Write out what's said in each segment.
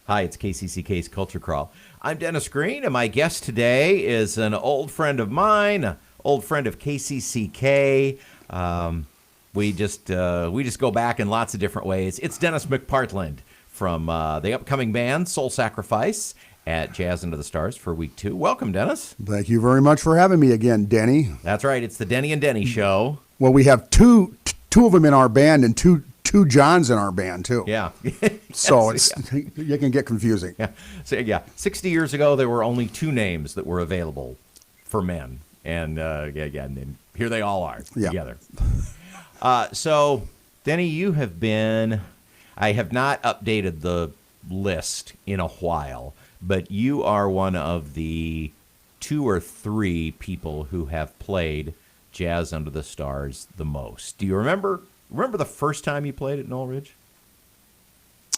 Hi, it's KCCK's Culture Crawl. I'm Dennis Green, and my guest today is an old friend of mine, an old friend of KCCK. We just go back in lots of different ways. It's Dennis McPartland from the upcoming band Soul Sacrifice at Jazz Under the Stars for week 2. Welcome, Dennis. Thank you very much for having me again, Denny. That's right. It's the Denny and Denny show. Well, we have two of them in our band and two Johns in our band too. Yeah. So you can get confusing. Yeah. So 60 years ago there were only 2 names that were available for men, and and here they all are together. So Denny, you have been. I have not updated the list in a while, but you are one of the 2 or 3 people who have played Jazz Under the Stars the most. Do you remember the first time you played at Noelridge?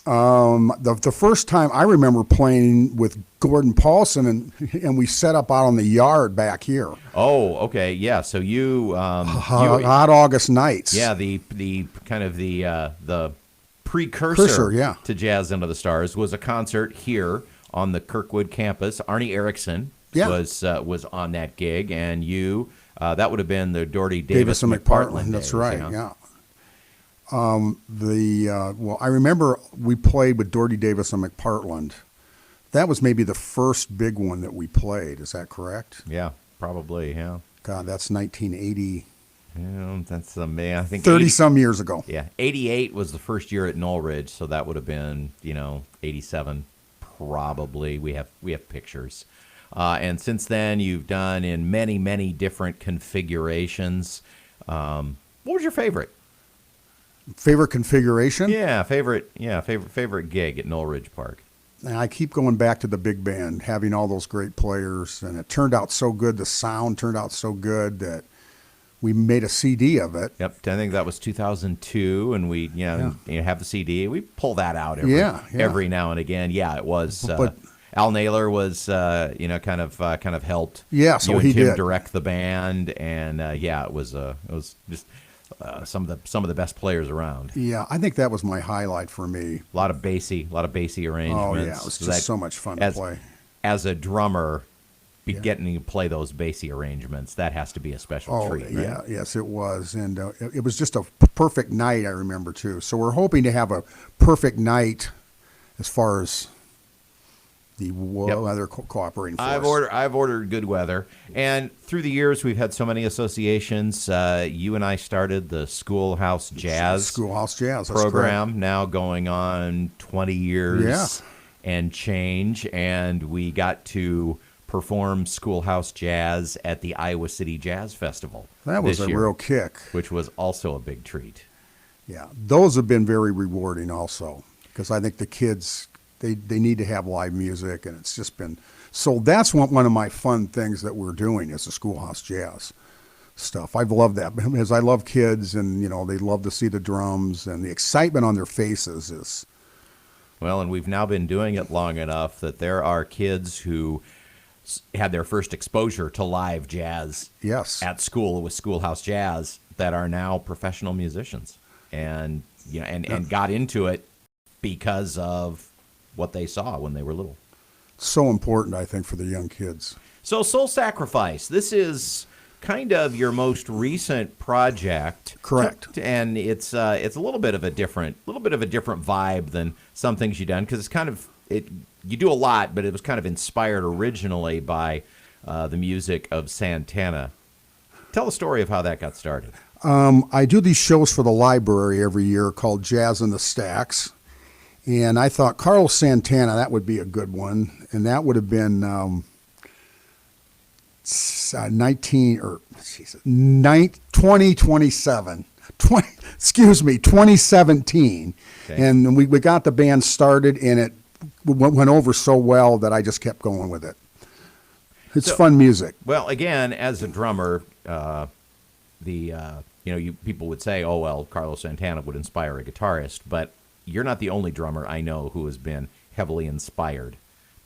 The first time I remember playing with Gordon Paulson, and we set up out on the yard back here. Oh, okay, yeah. So you hot August nights. Yeah, the kind of the precursor to Jazz Under the Stars was a concert here on the Kirkwood campus. Arnie Erickson was on that gig, and you that would have been the Doherty Davis and McPartland. That's days, right. Yeah. I remember we played with Doherty Davis and McPartland. That was maybe the first big one that we played. Is that correct? Yeah, probably. Yeah. God, that's 1980. Yeah, that's I think 30 some years ago. Yeah, 88 was the first year at Noelridge, so that would have been 87 probably. We have pictures, and since then you've done in many different configurations. What was your favorite? Favorite configuration? Favorite gig at Noelridge Park. And I keep going back to the big band, having all those great players, and it turned out so good. The sound turned out so good that we made a CD of it. Yep, I think that was 2002, and we have the CD. We pull that out every now and again. Yeah, it was. But Al Naylor was kind of helped. Yeah, so you and he Tim did direct the band, and it was just. Some of the best players around. Yeah, I think that was my highlight for me. A lot of bassy arrangements. Oh yeah, it was just so much fun to play. As a drummer, getting to play those bassy arrangements, that has to be a special treat. Right? Yeah, yes, it was, and it was just a perfect night. I remember too. So we're hoping to have a perfect night as far as the weather cooperating for us. I've ordered good weather, and through the years we've had so many associations. You and I started the Schoolhouse Jazz program, now going on 20 years and change, and we got to perform Schoolhouse Jazz at the Iowa City Jazz Festival. That was a real kick, which was also a big treat. Yeah, those have been very rewarding also, because I think the kids. They need to have live music, and it's just been so. That's one of my fun things that we're doing is the Schoolhouse Jazz stuff. I've loved that because I love kids, and they love to see the drums and the excitement on their faces is. Well, and we've now been doing it long enough that there are kids who had their first exposure to live jazz at school with Schoolhouse Jazz that are now professional musicians, and got into it because of what they saw when they were little. So important, I think, for the young kids. So Soul Sacrifice, this is kind of your most recent project. Correct. And it's a little bit of a different vibe than some things you've done, because it's kind of you do a lot, but it was kind of inspired originally by the music of Santana. Tell the story of how that got started. I do these shows for the library every year called Jazz in the Stacks. And I thought Carlos Santana, that would be a good one. And that would have been 2017. Okay. And we got the band started, and it went over so well that I just kept going with it. It's fun music. Well, again, as a drummer, people would say, oh, well, Carlos Santana would inspire a guitarist, but you're not the only drummer I know who has been heavily inspired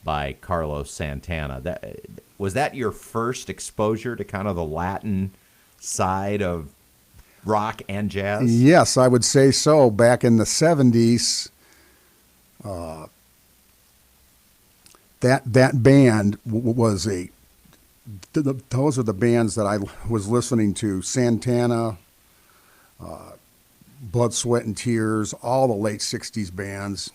by Carlos Santana. Was that your first exposure to kind of the Latin side of rock and jazz? Yes, I would say so. Back in the 70s, that band was those are the bands that I was listening to: Santana, Blood, Sweat, and Tears, all the late '60s bands.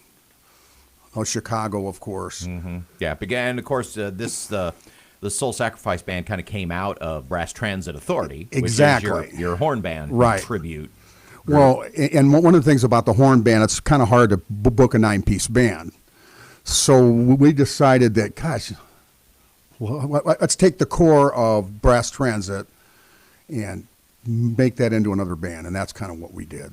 Oh, Chicago, of course. Mm-hmm. Yeah, and of course the Soul Sacrifice band kind of came out of Brass Transit Authority, Exactly. which is your horn band Right. tribute. Well, and one of the things about the horn band, it's kind of hard to book a 9-piece band. So we decided that, gosh, let's take the core of Brass Transit and make that into another band, and that's kind of what we did.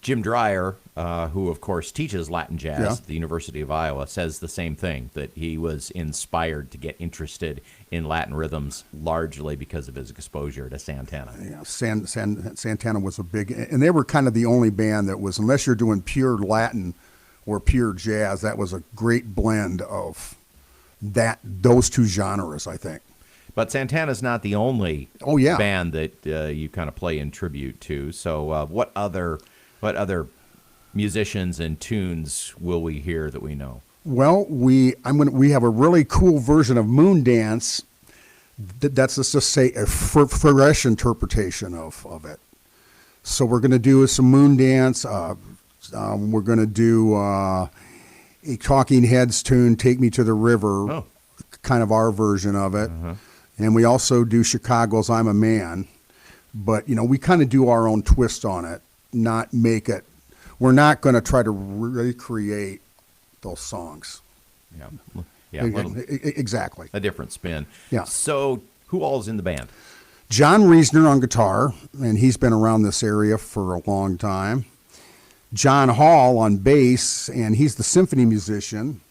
Jim Dreyer, who of course teaches Latin jazz at the University of Iowa, says the same thing, that he was inspired to get interested in Latin rhythms largely because of his exposure to Santana. Yeah, Santana was a big, and they were kind of the only band that was, unless you're doing pure Latin or pure jazz, that was a great blend of those two genres, I think. But Santana's not the only band that you kind of play in tribute to. So what other musicians and tunes will we hear that we know? Well, we have a really cool version of Moon Dance. That's, let's just say, a fresh interpretation of it. So we're going to do some Moon Dance. We're going to do a Talking Heads tune, Take Me to the River, kind of our version of it. Uh-huh. And we also do Chicago's I'm a Man. But, we kind of do our own twist on it, not make it. We're not going to try to recreate those songs. Yeah, exactly. A different spin. Yeah. So who all is in the band? John Reisner on guitar, and he's been around this area for a long time. John Hall on bass, and he's the symphony musician.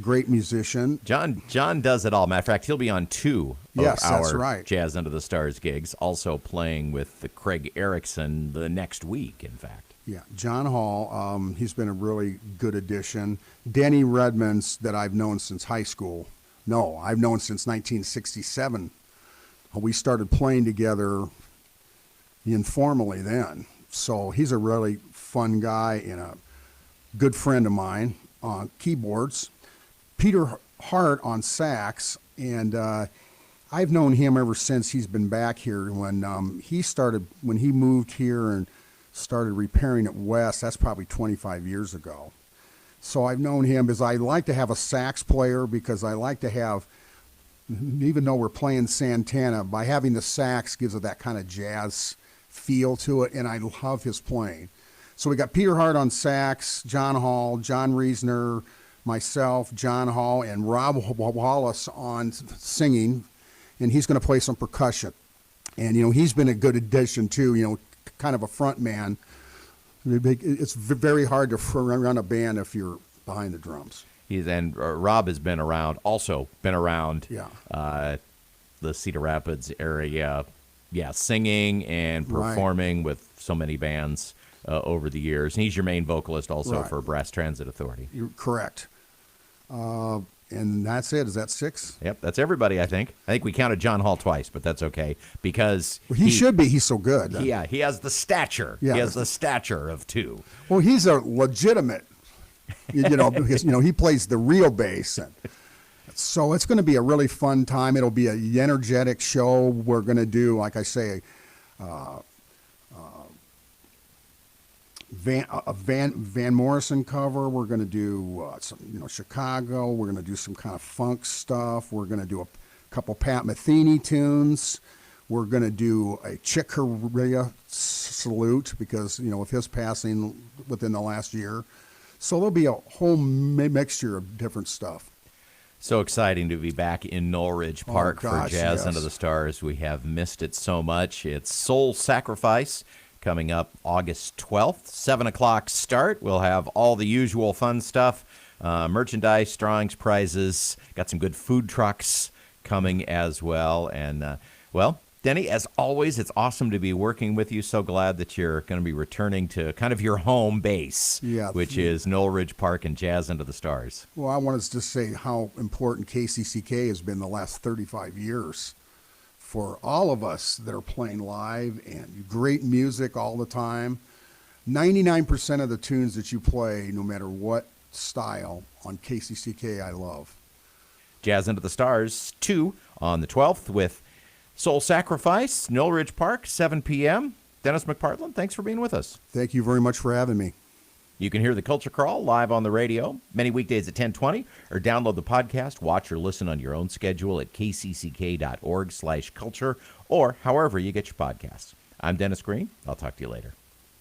Great musician. John does it all. Matter of fact, he'll be on two of our Jazz Under the Stars gigs, also playing with Craig Erickson the next week, in fact. Yeah, John Hall, he's been a really good addition. Denny Redmonds, that I've known since high school. No, I've known since 1967. We started playing together informally then. So he's a really fun guy and a good friend of mine on keyboards. Peter Hart on sax, and I've known him ever since he's been back here. When he moved here and started repairing at West, that's probably 25 years ago. So I've known him because I like to have a sax player, because I like to have, even though we're playing Santana, by having the sax gives it that kind of jazz feel to it, and I love his playing. So we got Peter Hart on sax, John Hall, John Reisner, myself, John Hall, and Rob Wallace on singing, and he's going to play some percussion. And, he's been a good addition, too, kind of a front man. It's very hard to run a band if you're behind the drums. Rob has been around Yeah. The Cedar Rapids area, singing and performing with so many bands over the years. And he's your main vocalist also for Brass Transit Authority. You're correct. And that's it. Is that 6? Yep, that's everybody, I think. I think we counted John Hall twice, but that's okay, because he should be. He's so good. Yeah, he has the stature. Yeah. He has the stature of 2. Well, he's a legitimate, because, he plays the real bass. And so it's going to be a really fun time. It'll be an energetic show. We're going to do, like I say, Van Morrison cover. We're going to do some, Chicago. We're going to do some kind of funk stuff. We're going to do a couple Pat Metheny tunes. We're going to do a Chick Corea salute because, of his passing within the last year. So there'll be a whole mixture of different stuff. So exciting to be back in Noelridge Park for Jazz Under the Stars. We have missed it so much. It's Soul Sacrifice coming up August 12th, 7 o'clock start. We'll have all the usual fun stuff, merchandise, drawings, prizes. Got some good food trucks coming as well. And, Denny, as always, it's awesome to be working with you. So glad that you're going to be returning to kind of your home base, which is Noelridge Park and Jazz Under the Stars. Well, I wanted to say how important KCCK has been the last 35 years for all of us that are playing live, and great music all the time. 99% of the tunes that you play, no matter what style, on KCCK I love. Jazz Into the Stars 2 on the 12th with Soul Sacrifice, Noelridge Park, 7 p.m. Dennis McPartland, thanks for being with us. Thank you very much for having me. You can hear the Culture Crawl live on the radio many weekdays at 10:20, or download the podcast, watch or listen on your own schedule at kcck.org/culture, or however you get your podcasts. I'm Dennis Green. I'll talk to you later.